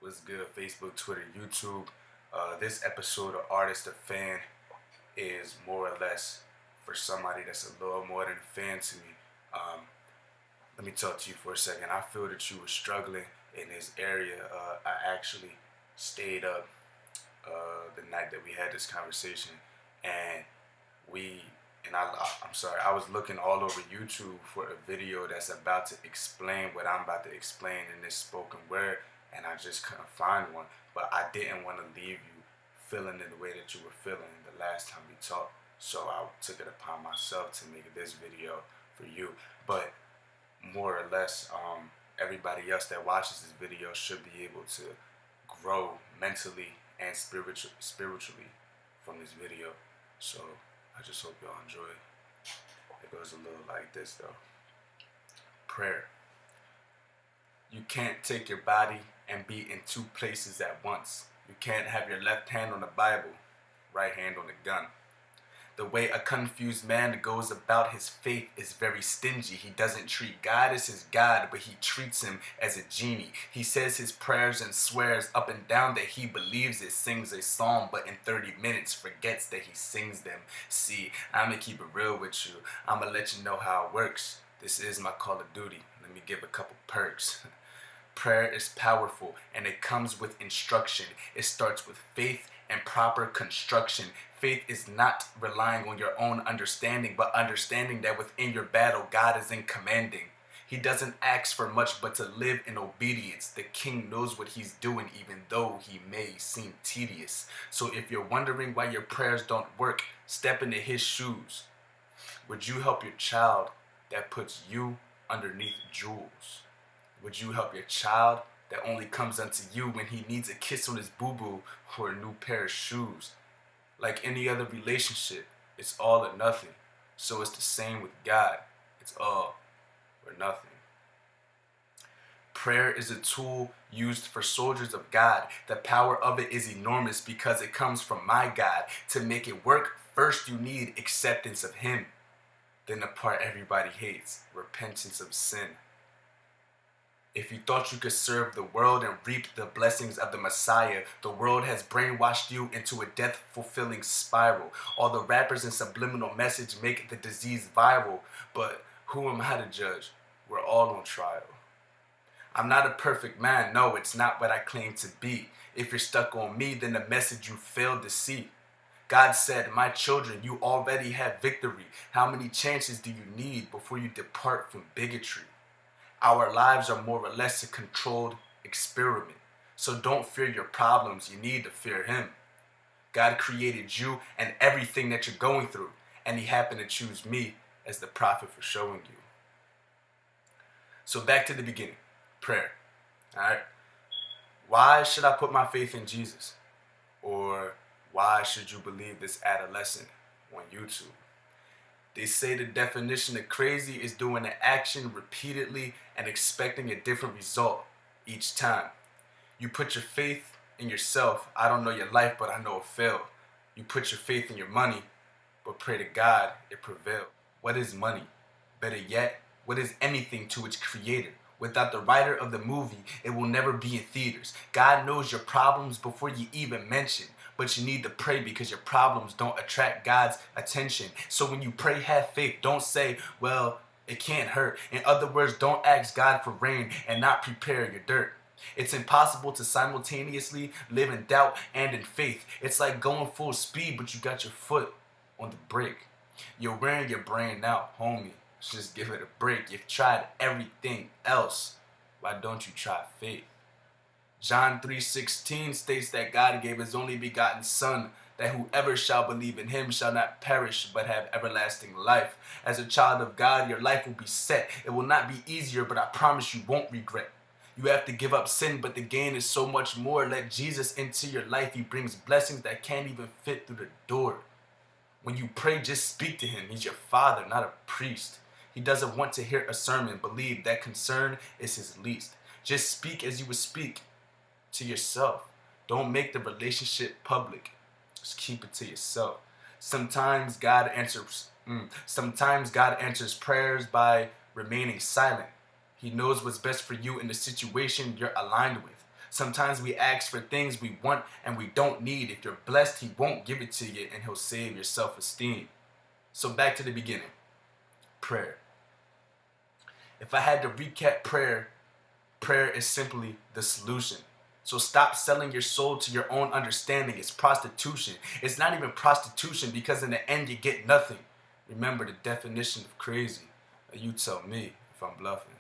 What's good? Facebook, Twitter, YouTube. This episode of Artist of Fan is more or less for somebody that's a little more than a fan to me. Um, Let me talk to you for a second. I feel that you were struggling in this area. I actually stayed up the night that we had this conversation, and we I'm sorry. I was looking all over YouTube for a video that's about to explain what I'm about to explain in this spoken word, and I just couldn't find one. But I didn't want to leave you feeling in the way that you were feeling the last time we talked, so I took it upon myself to make this video for you. But more or less, everybody else that watches this video should be able to grow mentally and spiritually from this video. So I just hope y'all enjoy it. It goes a little like this though. Prayer. You can't take your body and be in two places at once. You can't have your left hand on the Bible, right hand on the gun. The way a confused man goes about his faith is very stingy. He doesn't treat God as his God, but he treats him as a genie. He says his prayers and swears up and down that he believes it, sings a psalm, but in 30 minutes forgets that he sings them. See, I'ma keep it real with you. I'ma let you know how it works. This is my Call of Duty. Let me give a couple perks. Prayer is powerful and it comes with instruction. It starts with faith and proper construction. Faith is not relying on your own understanding, but understanding that within your battle, God is in commanding. He doesn't ask for much, but to live in obedience. The king knows what he's doing, even though he may seem tedious. So if you're wondering why your prayers don't work, step into his shoes. Would you help your child that puts you underneath jewels? Would you help your child that only comes unto you when he needs a kiss on his boo-boo or a new pair of shoes? Like any other relationship, it's all or nothing. So it's the same with God. It's all or nothing. Prayer is a tool used for soldiers of God. The power of it is enormous because it comes from my God. To make it work, first you need acceptance of him. Then the part everybody hates, repentance of sin. If you thought you could serve the world and reap the blessings of the Messiah, the world has brainwashed you into a death-fulfilling spiral. All the rappers and subliminal message make the disease viral, but who am I to judge? We're all on trial. I'm not a perfect man, no, it's not what I claim to be. If you're stuck on me, then the message you failed to see. God said, my children, you already have victory. How many chances do you need before you depart from bigotry? Our lives are more or less a controlled experiment. So don't fear your problems, you need to fear him. God created you and everything that you're going through, and he happened to choose me as the prophet for showing you. So back to the beginning, prayer. Alright? Why should I put my faith in Jesus? Or why should you believe this adolescent on YouTube? They say the definition of crazy is doing an action repeatedly and expecting a different result each time. You put your faith in yourself. I don't know your life, but I know it failed. You put your faith in your money, but pray to God it prevailed. What is money? Better yet, what is anything to its creator? Without the writer of the movie, it will never be in theaters. God knows your problems before you even mention. But you need to pray because your problems don't attract God's attention. So when you pray, have faith. Don't say, well, it can't hurt. In other words, don't ask God for rain and not prepare your dirt. It's impossible to simultaneously live in doubt and in faith. It's like going full speed, but you got your foot on the brake. You're wearing your brain out, homie. Just give it a break. You've tried everything else. Why don't you try faith? John 3:16 states that God gave his only begotten Son, that whoever shall believe in him shall not perish but have everlasting life. As a child of God, your life will be set. It will not be easier, but I promise you won't regret. You have to give up sin, but the gain is so much more. Let Jesus into your life. He brings blessings that can't even fit through the door. When you pray, just speak to him. He's your father, not a priest. He doesn't want to hear a sermon. Believe that concern is his least. Just speak as you would speak to yourself. Don't make the relationship public. Just keep it to yourself. Sometimes God answers prayers by remaining silent. He knows what's best for you in the situation you're aligned with. Sometimes we ask for things we want and we don't need. If you're blessed, he won't give it to you, and he'll save your self-esteem. So back to the beginning. Prayer. If I had to recap prayer, prayer is simply the solution. So stop selling your soul to your own understanding. It's prostitution. It's not even prostitution, because in the end you get nothing. Remember the definition of crazy. You tell me if I'm bluffing.